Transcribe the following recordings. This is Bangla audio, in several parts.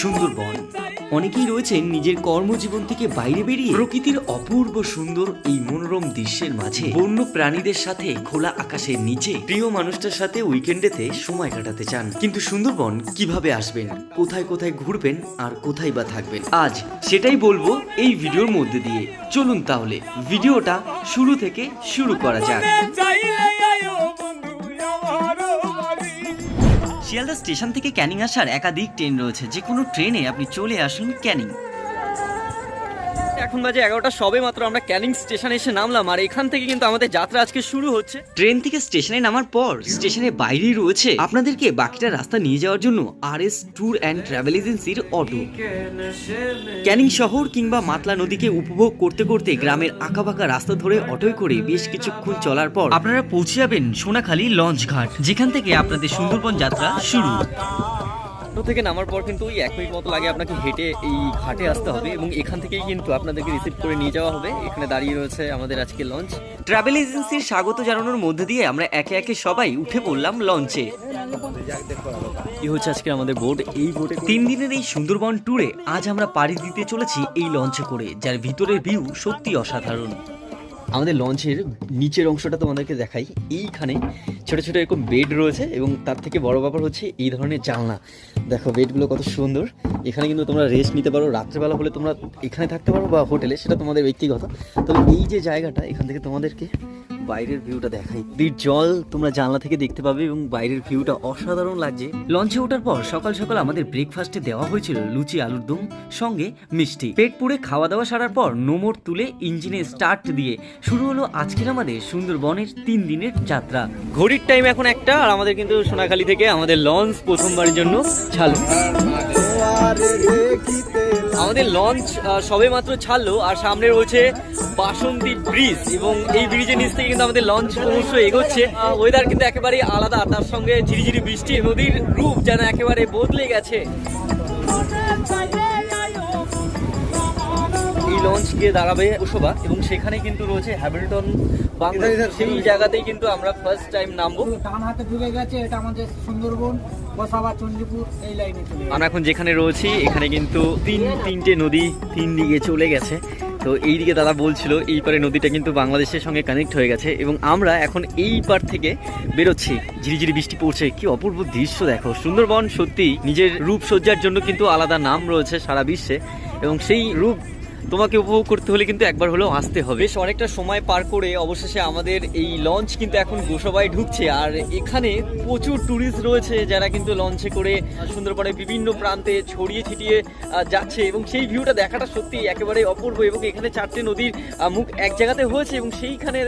সুন্দরবন। অনেকেই রয়েছেন নিজের কর্মজীবন থেকে বাইরে বেরিয়ে প্রকৃতির অপূর্ব সুন্দর এই মনোরম দৃশ্যের মাঝে বন্য প্রাণীদের সাথে খোলা আকাশের নিচে প্রিয় মানুষটার সাথে উইকেন্ডেতে সময় কাটাতে চান। কিন্তু সুন্দরবন কিভাবে আসবেন, কোথায় কোথায় ঘুরবেন আর কোথায় বা থাকবেন, আজ সেটাই বলবো এই ভিডিওর মধ্যে দিয়ে। চলুন তাহলে ভিডিওটা শুরু থেকে শুরু করা যাক। শিয়ালদা স্টেশন থেকে ক্যানিং আসার একাধিক ট্রেন রয়েছে, যে কোনো ট্রেনে আপনি চলে আসুন ক্যানিং। এখন বাজে 11টা, সবে মাত্র আমরা ক্যানিং স্টেশনে এসে নামলাম আর এখান থেকে কিন্তু আমাদের যাত্রা আজকে শুরু হচ্ছে। ট্রেন থেকে স্টেশনে নামার পর স্টেশনের বাইরেই রয়েছে আপনাদেরকে বাকিটা রাস্তা নিয়ে যাওয়ার জন্য RS ট্যুর অ্যান্ড ট্রাভেল এজেন্সির অটো। ক্যানিং শহর কিংবা মাতলা নদীকে উপভোগ করতে করতে গ্রামের আঁকাবাঁকা রাস্তা ধরে অটোয় করে বেশ কিছুক্ষণ চলার পর আপনারা পৌঁছে যাবেন সোনাখালী লঞ্চ ঘাট, যেখান থেকে আপনাদের সুন্দরবন যাত্রা শুরু। অটো থেকে নামার পর কিন্তু ওই 1 মিনিট মতো লাগে আপনাকে হেঁটে এই ঘাটে আসতে হবে এবং এখান থেকেই কিন্তু আপনাদেরকে রিসিভ করে নিয়ে যাওয়া হবে। এখানে দাঁড়িয়ে রয়েছে আমাদের আজকে লঞ্চ। ট্রাভেল এজেন্সির স্বাগত জানানোর মধ্যে দিয়ে আমরা একে একে সবাই উঠে পড়লাম লঞ্চে। এই হচ্ছে আজকে আমাদের বোট। এই বোটে 3 দিনের এই সুন্দরবন ট্যুরে আজ আমরা পাড়ি দিতে চলেছি এই লঞ্চে করে, যার ভিতরের ভিউ সত্যি অসাধারণ। আমাদের লঞ্চের নিচের অংশটা তোমাদেরকে দেখাই। এইখানে ছোট ছোট এরকম বেড রয়েছে এবং তার থেকে বড় ব্যাপার হচ্ছে এই ধরনের জানলা। দেখো বেডগুলো কত সুন্দর। এখানে কিন্তু তোমরা রেস্ট নিতে পারো, রাত্রেবেলা হলে তোমরা এখানে থাকতে পারো বা হোটেলে, সেটা তোমাদের ব্যক্তিগত। তবে এই যে জায়গাটা, এখান থেকে তোমাদেরকে বাইরের ভিউটা দেখাই। নদীর জল তোমরা জানলা থেকে দেখতে পাবে এবং বাইরের ভিউটা অসাধারণ লাগছে। লঞ্চে ওঠার পর সকাল সকাল আমাদের ব্রেকফাস্টে দেওয়া হয়েছিল লুচি আলুর দম সঙ্গে মিষ্টি। পেট পুড়ে খাওয়া দাওয়া সারার পর নোমর তুলে ইঞ্জিনে স্টার্ট দিয়ে শুরু হলো আজকের আমাদের সুন্দরবনের 3 দিনের যাত্রা। ঘড়ির টাইম এখন 1টা আর আমাদের কিন্তু সোনাখালী থেকে আমাদের লঞ্চ প্রথমবারের জন্য ছাড়লো। আমাদের লঞ্চ সবে মাত্র ছাড়লো আর সামনে রয়েছে বাসন্তী ব্রিজ এবং এই ব্রিজের নিচ থেকে কিন্তু আমাদের লঞ্চ ক্রমশ এগোচ্ছে। ওয়েদার কিন্তু একেবারে আলাদা, তার সঙ্গে ঝিরিঝিরি বৃষ্টি, নদীর রূপ যেন একেবারে বদলে গেছে। এই লঞ্চ গিয়ে দাঁড়াবে ওসবা এবং সেখানে কিন্তু রয়েছে হ্যামিল্টন বাংলা, সেই জায়গাতেই কিন্তু আমরা ফার্স্ট টাইম নামবো। ডান হাতে ঢুকে গেছে, এটা আমাদের সুন্দরবন, গোসাবা, চণ্ডীপুর এই লাইনে চলে। আমরা এখন যেখানে রয়েছি এখানে কিন্তু তিনটে নদী 3 দিকে চলে গেছে। তো এই দিকে দাদা বলছিল এই পারে নদীটা কিন্তু বাংলাদেশের সঙ্গে কানেক্ট হয়ে গেছে এবং আমরা এখন এই পার থেকে বেরোচ্ছি। ঝিরিঝিরি বৃষ্টি পড়ছে, কি অপূর্ব দৃশ্য দেখো। সুন্দরবন সত্যি নিজের রূপসজ্জার জন্য কিন্তু আলাদা নাম রয়েছে সারা বিশ্বে এবং সেই রূপ তোমাকে উপভোগ করতে হলে কিন্তু একবার হলেও আসতে হবে। বেশ অনেকটা সময় পার করে অবশেষে আমাদের এই লঞ্চ কিন্তু এখন গোসাবায় ঢুকছে আর এখানে প্রচুর ট্যুরিস্ট রয়েছে যারা কিন্তু লঞ্চে করে সুন্দরবনের বিভিন্ন প্রান্তে ছড়িয়ে ছিটিয়ে যাচ্ছে এবং সেই ভিউটা দেখাটা সত্যি একেবারে অপূর্ব। এবং এখানে 4টে নদীর মুখ এক জায়গাতে হয়েছে এবং সেইখানে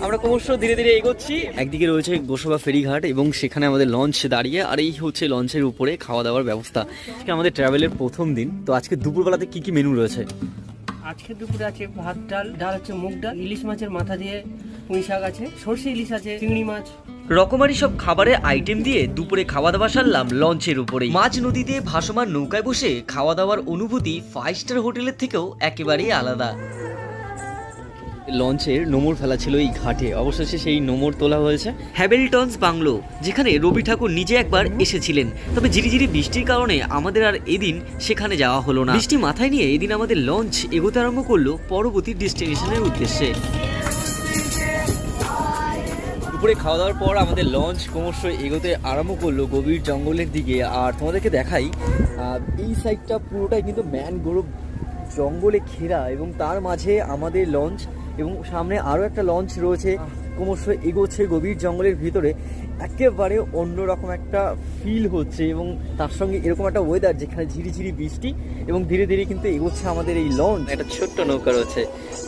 আমরা ক্রমশ ধীরে ধীরে এগোচ্ছি। একদিকে রয়েছে গোসাবা ফেরিঘাট এবং সেখানে আমাদের লঞ্চ দাঁড়িয়ে, আর এই হচ্ছে লঞ্চের উপরে খাওয়া দাওয়ার ব্যবস্থা। আজকে আমাদের ট্রাভেলের প্রথম দিন। তো আজকে দুপুরবেলাতে কি কি মেনু রয়েছে? আজকে দুপুরে আছে ভাত, ডাল হচ্ছে মুগ ডাল, ইলিশ মাছের মাথা দিয়ে পুঁই শাক আছে, সর্ষে ইলিশ আছে, চিংড়ি মাছ, রকমারি সব খাবারের আইটেম দিয়ে দুপুরে খাওয়া দাওয়া সারলাম লঞ্চের উপরে। মাঝ নদীতে ভাসমান নৌকায় বসে খাওয়া দাওয়ার অনুভূতি 5 স্টার হোটেলের থেকেও একেবারেই আলাদা। লঞ্চের নোমর ফেলা ছিল এই ঘাটে, অবশেষে সেই নোমর তোলা হয়েছে। হ্যামিল্টনস বাংলো, যেখানে রবি ঠাকুর নিজে একবার এসেছিলেন। তবে ঝিরিঝিরি বৃষ্টির কারণে আমাদের আর এদিন সেখানে যাওয়া হলো না। বৃষ্টি মাথায় নিয়ে এদিন আমাদের লঞ্চ এগোতে আরম্ভ করলো পরবর্তী ডেস্টিনেশনের উদ্দেশ্যে। দুপুরে খাওয়া দাওয়ার পর আমাদের লঞ্চ ক্রমশ এগোতে আরম্ভ করলো গভীর জঙ্গলের দিকে। আর তোমাদেরকে দেখাই এই সাইডটা পুরোটাই কিন্তু ম্যানগ্রোভ জঙ্গলে ঘেরা এবং তার মাঝে আমাদের লঞ্চ এবং সামনে আরও একটা লঞ্চ রয়েছে, ক্রমশ এগোচ্ছে গভীর জঙ্গলের ভিতরে। একেবারে অন্যরকম একটা ফিল হচ্ছে এবং তার সঙ্গে এরকম একটা ওয়েদার যেখানে ঝিরিঝিরি বৃষ্টি এবং ধীরে ধীরে কিন্তু এগোচ্ছে আমাদের এই লঞ্চ। একটা ছোট্ট নৌকা রয়েছে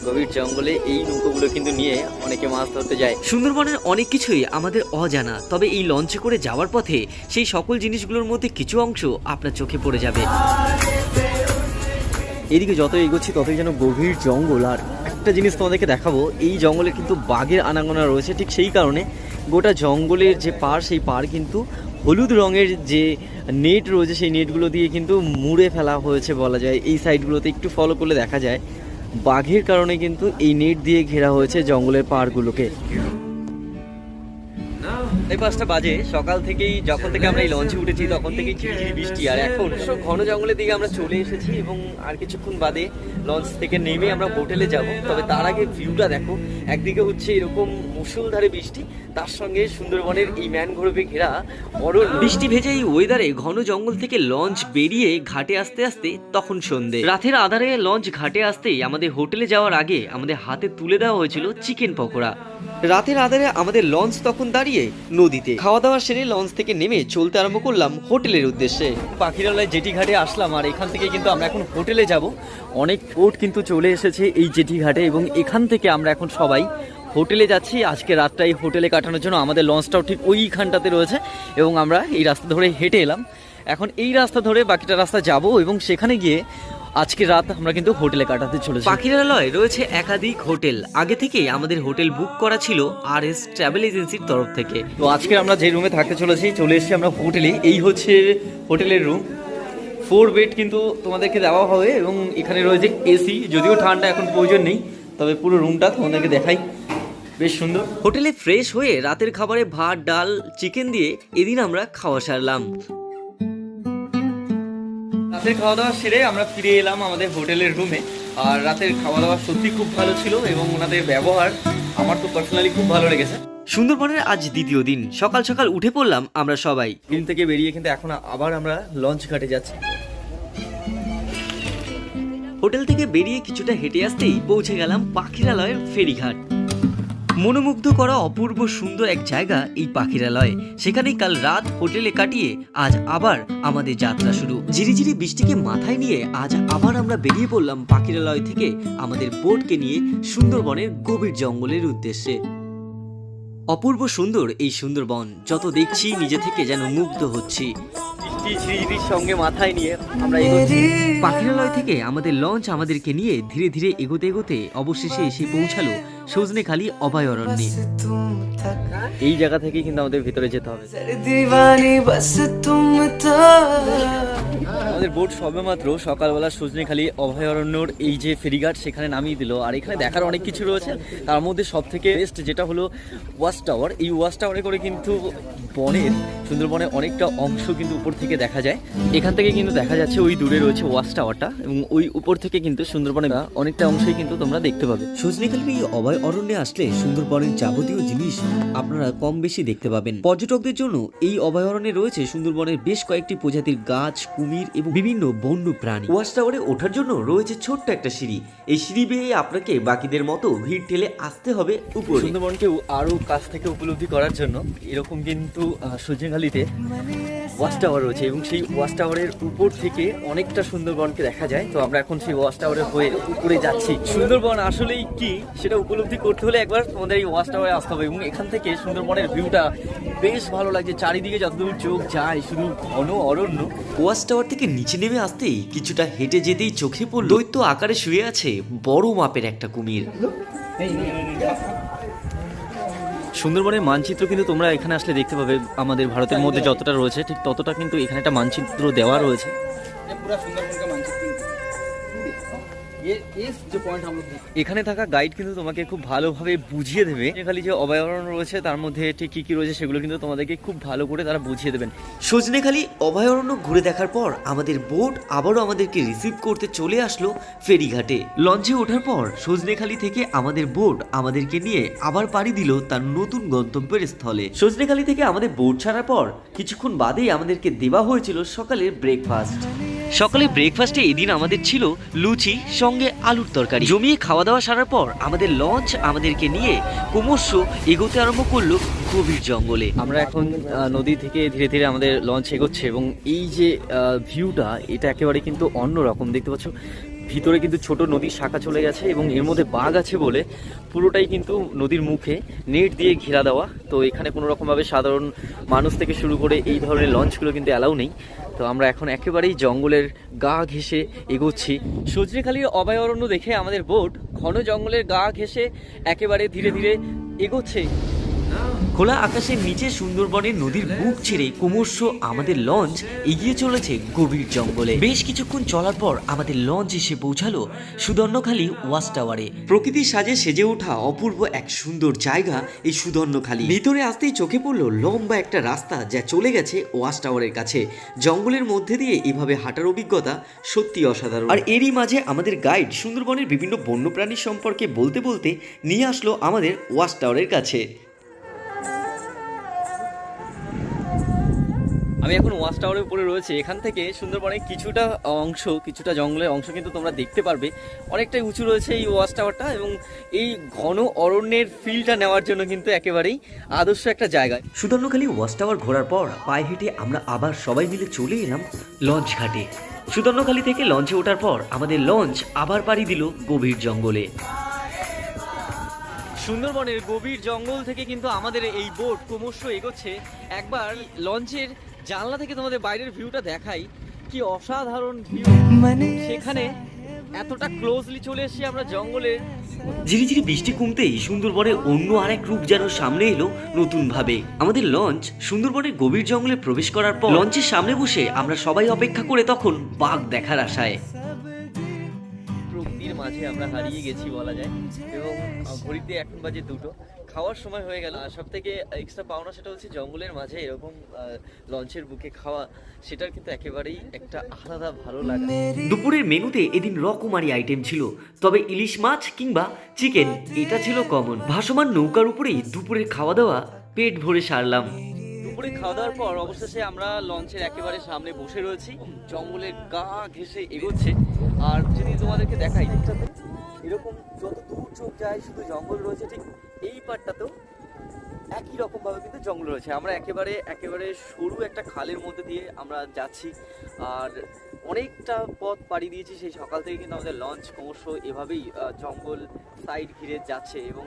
গভীর জঙ্গলে, এই নৌকাগুলো কিন্তু নিয়ে অনেকে মাছ ধরতে যায়। সুন্দরবনের অনেক কিছুই আমাদের অজানা, তবে এই লঞ্চে করে যাওয়ার পথে সেই সকল জিনিসগুলোর মধ্যে কিছু অংশ আপনার চোখে পড়ে যাবে। এদিকে যত এগোচ্ছি ততই যেন গভীর জঙ্গল। আর একটা জিনিস তোমাদেরকে দেখাবো, এই জঙ্গলে কিন্তু বাঘের আনাগোনা রয়েছে। ঠিক সেই কারণে গোটা জঙ্গলের যে পাড়, সেই পাড় কিন্তু হলুদ রঙের যে নেট রয়েছে সেই নেটগুলো দিয়ে কিন্তু মুড়ে ফেলা হয়েছে বলা যায়। এই সাইডগুলোতে একটু ফলো করলে দেখা যায় বাঘের কারণে কিন্তু এই নেট দিয়ে ঘেরা হয়েছে জঙ্গলের পাড়গুলোকে। 5:30 বাজে। সকাল থেকেই যখন থেকে আমরা এই লঞ্চে উঠেছি তখন থেকেই ঝিরিঝিরি বৃষ্টি, আর এখন সব ঘন জঙ্গলের দিকে আমরা চলে এসেছি এবং আর কিছুক্ষণ বাদে লঞ্চ থেকে নেমে আমরা হোটেলে যাব। তবে তার আগে ভিউটা দেখো, একদিকে হচ্ছে এরকম মুষলধারে বৃষ্টি, তার সঙ্গে সুন্দরবনের এই ম্যানগ্রোভে ঘেরা অরণ্য। বৃষ্টি ভেজা এই ওয়েদারে ঘন জঙ্গল থেকে লঞ্চ বেরিয়ে ঘাটে আসতে আসতে তখন সন্ধে। রাতের আধারে লঞ্চ ঘাটে আসতেই আমাদের হোটেলে যাওয়ার আগে আমাদের হাতে তুলে দেওয়া হয়েছিল চিকেন পকোড়া। রাতের আধারে আমাদের লঞ্চ তখন দাঁড়িয়ে নদীতে। খাওয়া দাওয়া সেরে লঞ্চ থেকে নেমে চলতে আরম্ভ করলাম হোটেলের উদ্দেশ্যে। পাখিরালয় জেটি ঘাটে আসলাম, আর এখান থেকে কিন্তু আমরা এখন হোটেলে যাব। অনেক বোট কিন্তু চলে এসেছে এই জেটি ঘাটে এবং এখান থেকে আমরা এখন সবাই হোটেলে যাচ্ছি। আজকে রাতটা এই হোটেলে কাটানোর জন্য আমাদের লঞ্চটাও ঠিক ওইখানটাতে রয়েছে এবং আমরা এই রাস্তা ধরে হেঁটে এলাম। এখন এই রাস্তা ধরে বাকিটা রাস্তা যাব এবং সেখানে গিয়ে আজকে রাত আমরা কিন্তু হোটেলে কাটাতে চলেছি। পাখিরালয় রয়েছে একাধিক হোটেল, আগে থেকে আমাদের হোটেল বুক করা ছিল RS ট্রাভেল এজেন্সির তরফ থেকে। তো আজকে আমরা যে রুমে থাকতে চলেছি, চলে এসেছি আমরা হোটেলে। এই হচ্ছে হোটেলের রুম, 4 বেড কিন্তু তোমাদেরকে দেওয়া হবে এবং এখানে রয়েছে এসি, যদিও ঠান্ডা এখন প্রয়োজন নেই, তবে পুরো রুমটা তোমাদেরকে দেখাই, বেশ সুন্দর। হোটেলে ফ্রেশ হয়ে রাতের খাবারে ভাত, ডাল, চিকেন দিয়ে এদিন আমরা খাওয়া সারলাম। রাতের খাওয়া দাওয়া সেরে আমরা ফিরে এলাম আমাদের হোটেলের রুমে। আর রাতের খাওয়া দাওয়া সত্যি খুব ভালো ছিল এবং ওনাদের ব্যবহার আমার তো পার্সোনালি খুব ভালো লেগেছে। সুন্দরবনের আজ দ্বিতীয় দিন, সকাল সকাল উঠে পড়লাম আমরা সবাই। দিন থেকে বেরিয়ে কিন্তু এখন আবার আমরা লঞ্চ ঘাটে যাচ্ছি। হোটেল থেকে বেরিয়ে কিছুটা হেঁটে আসতেই পৌঁছে গেলাম পাখিরালয়ের ফেরিঘাট। মনোমুগ্ধ করা অপূর্ব সুন্দর এক জায়গা এই পাখিরালয়। সেখানেই কাল রাত হোটেলে কাটিয়ে আজ আবার আমাদের যাত্রা শুরু। ঝিরিঝিরি বৃষ্টিকে মাথায় নিয়ে আজ আবার আমরা বেরিয়ে পড়লাম পাখিরালয় থেকে আমাদের বোটকে নিয়ে সুন্দরবনের গভীর জঙ্গলের উদ্দেশ্যে। অপূর্ব সুন্দর এই সুন্দরবন, যত দেখছি নিজে থেকে যেন মুগ্ধ হচ্ছি। বৃষ্টি ঝিরিঝিরির সঙ্গে মাথায় নিয়ে আমরা এগোচ্ছি। পাখিরালয় থেকে আমাদের লঞ্চ আমাদেরকে নিয়ে ধীরে ধীরে এগোতে এগোতে অবশেষে এসে পৌঁছালো সজনেখালি অভয়ারণ্যে। এই জায়গা থেকে কিন্তু আমাদের ভিতরে যেতে হবে। আমাদের বোট সবেমাত্র সকালবেলা সজনেখালি অভয়ারণ্যর এই যে ফেরিঘাট সেখানে নামিয়ে দিল। আর এখানে দেখার অনেক কিছু রয়েছে, তার মধ্যে সব থেকে বেস্ট যেটা হলো ওয়াচ টাওয়ার। এই ওয়াচ টাওয়ারে করে কিন্তু সুন্দরবনের অনেকটা অংশ কিন্তু উপর থেকে দেখা যায়। এখান থেকে কিন্তু দেখা যাচ্ছে ওই দূরে রয়েছে ওয়াচ টাওয়ারটা এবং ওই উপর থেকে কিন্তু সুন্দরবনের অনেকটা অংশই কিন্তু তোমরা দেখতে পাবে। সজনেখালির এই অভয় অরণ্যে আসলে সুন্দরবনের যাবতীয় জিনিস আপনারা কম বেশি দেখতে পাবেন। পর্যটকদের জন্য এই অভয়ারণ্যে রয়েছে সুন্দরবনের বেশ কয়েকটি প্রজাতির গাছ, কুমির এবং বিভিন্ন বন্য প্রাণী। ওয়াচ টাওয়ারে ওঠার জন্য রয়েছে ছোট্ট একটা সিঁড়ি। এই সিঁড়ি বেয়ে আপনাকে বাকিদের মতো ভিড় ঠেলে আসতে হবে উপরে। সুন্দরবনকে আরো কাছ থেকে উপলব্ধি করার জন্য এরকম কিন্তু সজনেখালিতে ওয়াচ টাওয়ার রয়েছে এবং সেই ওয়াচ টাওয়ারের উপর থেকে অনেকটা সুন্দরবনকে দেখা যায়। তো আমরা এখন সেই ওয়াচ টাওয়ারের হয়ে উপরে যাচ্ছি। সুন্দরবন আসলেই কি সেটা উপলব্ধি করতে হলে একবার তোমাদের এই ওয়াচ টাওয়ারে আসতে হবে এবং এখান থেকে সুন্দরবনের ভিউটা বেশ ভালো লাগছে। চারিদিকে যতদূর চোখ যায় শুধু ঘন অরণ্য। ওয়াচ টাওয়ার থেকে নিচে নেমে আসতেই কিছুটা হেঁটে যেতেই চোখে পড়ল দৈত্য আকারে শুয়ে আছে বড় মাপের একটা কুমির। সুন্দরবনের মানচিত্র কিন্তু তোমরা এখানে আসলে দেখতে পাবে। আমাদের ভারতের মধ্যে যতটা রয়েছে ঠিক ততটা কিন্তু এখানে একটা মানচিত্র দেওয়া রয়েছে। এখানে থাকা গাইড কিন্তু তোমাকে খুব ভালোভাবে বুঝিয়ে দেবে খালি যে অভয়ারণ্য রয়েছে তার মধ্যে ঠিক কি কি রয়েছে সেগুলো কিন্তু তোমাদেরকে খুব ভালো করে তারা বুঝিয়ে দেবেন। সজনেখালি অভয়ারণ্য ঘুরে দেখার পর আমাদের বোট আবারও আমাদেরকে রিসিভ করতে চলে আসলো ফেরিঘাটে। লঞ্চে ওঠার পর সজনেখালি থেকে আমাদের বোট আমাদেরকে নিয়ে আবার পাড়ি দিল তার নতুন গন্তব্যের স্থলে। সজনেখালি থেকে আমাদের বোট ছাড়ার পর কিছুক্ষণ বাদেই আমাদেরকে দেওয়া হয়েছিল সকালের ব্রেকফাস্ট। সকালে ব্রেকফাস্টে এদিন আমাদের ছিল লুচি সঙ্গে আলুর তরকারি। জমিয়ে খাওয়া দাওয়া সারার পর আমাদের লঞ্চ আমাদেরকে নিয়ে ক্রমশ এগোতে আরম্ভ করলো গভীর জঙ্গলে। আমরা এখন নদী থেকে ধীরে ধীরে আমাদের লঞ্চ এগোচ্ছে এবং এই যে ভিউটা এটা একেবারে কিন্তু অন্যরকম। দেখতে পাচ্ছ ভিতরে কিন্তু ছোট নদীর শাখা চলে গেছে এবং এর মধ্যে বাঘ আছে বলে পুরোটাই কিন্তু নদীর মুখে নেট দিয়ে ঘেরা দেওয়া। তো এখানে কোনো রকমভাবে সাধারণ মানুষ থেকে শুরু করে এই ধরনের লঞ্চগুলো কিন্তু অ্যালাউ নেই। তো আমরা এখন একেবারেই জঙ্গলের গা ঘেঁষে এগোচ্ছি। সজনেখালির অভয়ারণ্য দেখে আমাদের বোট ঘন জঙ্গলের গা ঘেঁষে একেবারে ধীরে ধীরে এগোচ্ছে। খোলা আকাশের নিচে সুন্দরবনের নদীর বুক ছেড়ে ক্রমশ আমাদের লঞ্চ এগিয়ে চলেছে গভীর জঙ্গলে। বেশ কিছুক্ষণ চলার পর আমাদের লঞ্চ এসে পৌঁছালো সুদর্ণখালী ওয়াচ টাওয়ারে। প্রকৃতির সাজে সেজে ওঠা অপূর্ব এক সুন্দর জায়গা এই সুদর্ণখালী। ভিতরে আসতেই চোখে পড়লো লম্বা একটা রাস্তা যা চলে গেছে ওয়াচ টাওয়ারের কাছে। জঙ্গলের মধ্যে দিয়ে এভাবে হাঁটার অভিজ্ঞতা সত্যি অসাধারণ। আর এরই মাঝে আমাদের গাইড সুন্দরবনের বিভিন্ন বন্যপ্রাণী সম্পর্কে বলতে বলতে নিয়ে আসলো আমাদের ওয়াচ টাওয়ারের কাছে। আমি এখন ওয়াচ টাওয়ারের উপরে রয়েছে। এখান থেকে সুন্দরবনের কিছুটা জঙ্গলের অংশ কিন্তু তোমরা দেখতে পারবে। অনেকটাই উঁচু রয়েছে এই ওয়াচ টাওয়ারটা এবং এই ঘন অরণ্যের ফিলটা নেওয়ার জন্য কিন্তু একেবারেই আদর্শ একটা জায়গা। সুদর্ণখালী ওয়াচ টাওয়ার ঘোরার পর পায়ে হেঁটে আমরা আবার সবাই মিলে চলে এলাম লঞ্চ ঘাটে। সুদর্ণখালী থেকে লঞ্চে ওঠার পর আমাদের লঞ্চ আবার পাড়ি দিল গভীর জঙ্গলে। সুন্দরবনের গভীর জঙ্গল থেকে কিন্তু আমাদের এই বোট ক্রমশ এগোচ্ছে। একবার লঞ্চের জানলা থেকে তোমাদের বাইরের ভিউটা দেখাই, কি অসাধারণ ভিউ। সেখানে এতটা ক্লোজলি চলে এসেছি আমরা জঙ্গলের। ঝিরিঝিরি বৃষ্টি কমতেই সুন্দরবনের অন্য আরেক রূপ যেন সামনে এলো নতুন ভাবে। আমাদের লঞ্চ সুন্দরবনের গভীর জঙ্গলে প্রবেশ করার পর লঞ্চের সামনে বসে আমরা সবাই অপেক্ষা করে তখন বাঘ দেখার আশায়। প্রকৃতির মাঝে আমরা হারিয়ে গেছি বলা যায় এবং ঘড়িতে এখন বাজে 2টো, খাওয়ার সময় হয়ে গেল। সব থেকে এক্সট্রা পাওনা সেটা হচ্ছে জঙ্গলের মাঝে এরকম লঞ্চের বুকে খাওয়া, সেটার কিন্তু একেবারেই একটা আলাদা ভালো লাগে। দুপুরের মেনুতে এদিন রকমারি আইটেম ছিল, তবে ইলিশ মাছ কিংবা চিকেন এটা ছিল কমন। ভাসমান নৌকার উপরেই দুপুরের খাওয়া দাওয়া পেট ভরে সারলাম। দুপুরে খাওয়া দাওয়ার পর অবশেষে আমরা লঞ্চের একেবারে সামনে বসে রয়েছি। জঙ্গলের গা ঘেঁষে এগোচ্ছে। আর যদি তোমাদেরকে দেখাই দিকটাতে, এরকম যত দূর চোখ যায় শুধু জঙ্গল রয়েছে, ঠিক এই পাটটাতেও একই রকম ভাবে কিন্তু জঙ্গল রয়েছে। আমরা একেবারে সরু একটা খালের মধ্যে দিয়ে আমরা যাচ্ছি আর অনেকটা পথ পাড়ি দিয়েছি। সেই সকাল থেকে কিন্তু আমাদের লঞ্চ ক্রমশ এভাবেই জঙ্গল সাইড ঘিরে যাচ্ছে এবং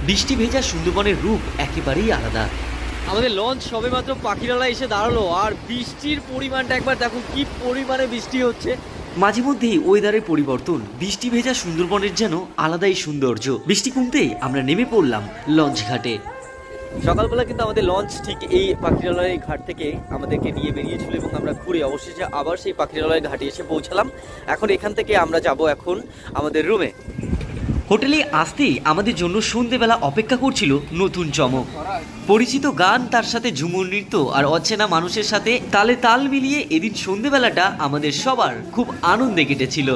বৃষ্টি ভেজা সুন্দরবনের রূপ একেবারেই আলাদা। আমাদের লঞ্চ সবেমাত্র পাখিরালয় এসে দাঁড়ালো আর বৃষ্টির পরিমাণটা একবার দেখো, কি পরিমাণে বৃষ্টি হচ্ছে। মাঝে মধ্যেই ওয়েদারের পরিবর্তন, বৃষ্টি ভেজা সুন্দরবনের যেন আলাদাই সৌন্দর্য। বৃষ্টি কমতেই আমরা নেমে পড়লাম লঞ্চ ঘাটে। সকালবেলা কিন্তু আমাদের লঞ্চ ঠিক এই পাখিরালয় ঘাট থেকে আমাদেরকে নিয়ে বেরিয়েছিল এবং আমরা ঘুরে অবশেষে আবার সেই পাখিরালয় ঘাটে এসে পৌঁছালাম। এখন এখান থেকে আমরা যাব এখন আমাদের রুমে। হোটেলে আসতেই আমাদের জন্য সন্ধেবেলা অপেক্ষা করছিল নতুন চমক। পরিচিত গান, তার সাথে ঝুমুর নৃত্য আর অচেনা মানুষের সাথে তালে তাল মিলিয়ে এদিন সন্ধেবেলাটা আমাদের সবার খুব আনন্দে কেটেছিল।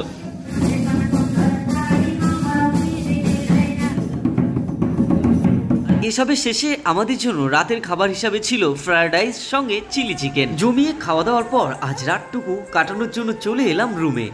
এসবের শেষে আমাদের জন্য রাতের খাবার হিসাবে ছিল ফ্রায়েড রাইস সঙ্গে চিলি চিকেন। জমিয়ে খাওয়া দাওয়ার পর আজ রাতটুকু কাটানোর জন্য চলে এলাম রুমে।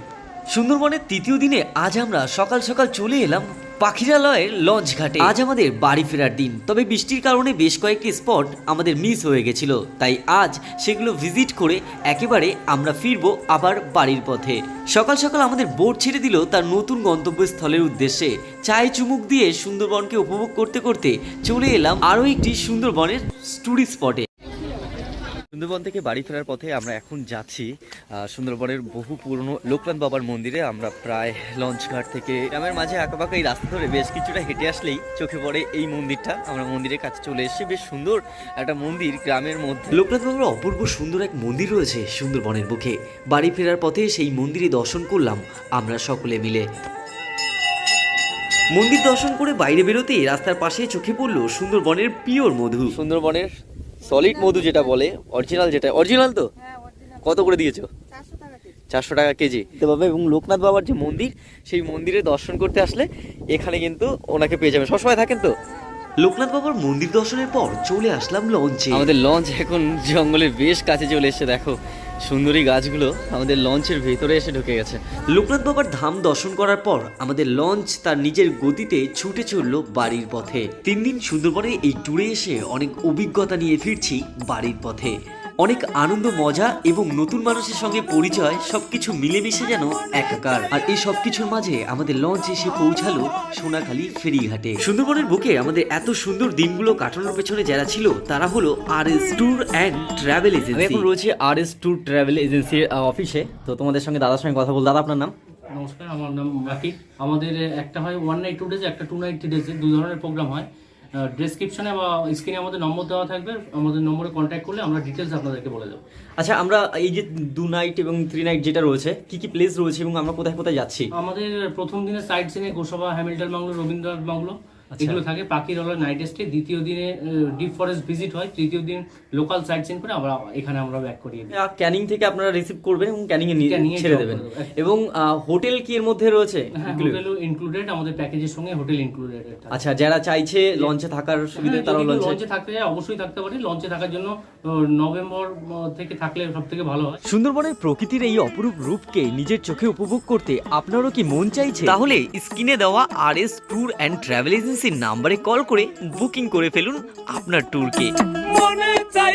সুন্দরবনের তৃতীয় দিনে আজ আমরা সকাল সকাল চলে এলাম পাখিরালয়ের লঞ্চ ঘাটে। আজ আমাদের বাড়ি ফেরার দিন, তবে বৃষ্টির কারণে বেশ কয়েকটি স্পট আমাদের মিস হয়ে গেছিল, তাই আজ সেগুলো ভিজিট করে একেবারে আমরা ফিরবো আবার বাড়ির পথে। সকাল সকাল আমাদের বোট ছেড়ে দিল তার নতুন গন্তব্যস্থলের উদ্দেশ্যে। চায়ে চুমুক দিয়ে সুন্দরবনকে উপভোগ করতে করতে চলে এলাম আরও একটি সুন্দরবনের টুরিস্ট স্পটে। সুন্দরবন থেকে বাড়ি ফেরার পথে আমরা এখন যাচ্ছি সুন্দরবনের বহু পুরনো লোকনাথ বাবার মন্দিরে। আমরা প্রায় লঞ্চ ঘাট থেকে গ্রামের মাঝে আঁকাবাঁকা এই রাস্তা ধরে বেশ কিছুটা হেঁটে আসলেই চোখে পড়ে এই মন্দিরটা। আমরা মন্দিরের কাছে চলে এসেছি। বেশ সুন্দর একটা মন্দির গ্রামের মধ্যে। লোকনাথ বাবার অপূর্ব সুন্দর এক মন্দির রয়েছে সুন্দরবনের বুকে। বাড়ি ফেরার পথে সেই মন্দিরে দর্শন করলাম আমরা সকলে মিলে। মন্দির দর্শন করে বাইরে বেরোতেই রাস্তার পাশে চোখে পড়লো সুন্দরবনের পিওর মধু। সুন্দরবনের সলিড মধু যেটা বলে, অরিজিনাল যেটা, অরিজিনাল তো কত করে দিয়েছো? 400 টাকা কেজি দিতে পারবে। এবং লোকনাথ বাবার যে মন্দির, সেই মন্দিরে দর্শন করতে আসলে এখানে কিন্তু ওনাকে পেয়ে যাবেন। সবসময় থাকেন তো। লোকনাথ বাবার মন্দির দর্শনের পর চলে আসলাম লঞ্চে। আমাদের লঞ্চ এখন জঙ্গলের বেশ কাছে চলে এসেছে। দেখো সুন্দরী গাছগুলো আমাদের লঞ্চের ভেতরে এসে ঢুকে গেছে। লোকনাথ বাবার ধাম দর্শন করার পর আমাদের লঞ্চ তার নিজের গতিতে ছুটে চলল বাড়ির পথে। 3 দিন সুন্দরবনে এই ট্যুরে এসে অনেক অভিজ্ঞতা নিয়ে ফিরছি বাড়ির পথে। অনেক আনন্দ, মজা এবং নতুন মানুষের সঙ্গে পরিচয়, সবকিছু মিলেমিশে যেন একাকার। আর এই সবকিছুর মাঝে আমাদের লঞ্চ এসে পৌঁছালো সোনাখালী ফেরিঘাটে। সুন্দরবনের বুকে আমাদের এত সুন্দর দিনগুলো কাটানোর পেছনে যারা ছিল তারা হলো RS tour and travel agency. এখন রয়েছে RS ট্যুর ট্রাভেল এজেন্সির অফিসে। তো তোমাদের সঙ্গে দাদার সঙ্গে কথা বল। দাদা, আপনার নাম? নমস্কার, আমার নাম রাকিব। আমাদের একটা হয় 1 নাইট 2 ডেজ, একটা 2 নাইট 3 ডেজে, 2 ধরনের প্রোগ্রাম হয়। ডেসক্রিপশনে বা স্ক্রিনে আমাদের নম্বর দেওয়া থাকবে, আমাদের নম্বরে কন্ট্যাক্ট করলে আমরা ডিটেলস আপনাদেরকে বলে দেবো। আচ্ছা, আমরা এই যে 2 নাইট এবং 3 নাইট যেটা রয়েছে, কি কি প্লেস রয়েছে এবং আমরা কোথায় কোথায় যাচ্ছি? আমাদের প্রথম দিনে সাইট সিনে Gosaba, Hamilton bungalow, Rabindranath bungalow এগুলো থাকে। পাখিরওয়ালা নাইট স্টে, দ্বিতীয় দিনে ডিপ ফরেস্ট ভিজিট হয়, তৃতীয় দিন লোকাল সাইট সিন করে আমরা এখানে আমরা ব্যাক করিয়ে দিই। ক্যানিং থেকে আপনারা রিসিভ করবেন এবং ক্যানিং এ ক্যানিংয়ে ছেড়ে drop দেবেন। করে দেবো। এবং হোটেল কি এর মধ্যে রয়েছে? হ্যাঁ, হোটেলও ইনক্লুডেড, আমাদের প্যাকেজের সঙ্গে হোটেল ইনক্লুডেড। আচ্ছা, যারা চাইছে লঞ্চে থাকার সুবিধা তারা লঞ্চে থাকতে চায় অবশ্যই থাকতে পারে। লঞ্চে থাকার জন্য নভেম্বর থেকে থাকলে সব থেকে ভালো হয়। সুন্দরবনের প্রকৃতির এই অপরূপ রূপকে নিজের চোখে উপভোগ করতে আপনারও কি মন চাইছে? তাহলে স্ক্রিনে দেওয়া RS ট্যুর অ্যান্ড ট্রাভেল এজেন্সির নাম্বারে কল করে বুকিং করে ফেলুন আপনার ট্যুরকে। মনে চাই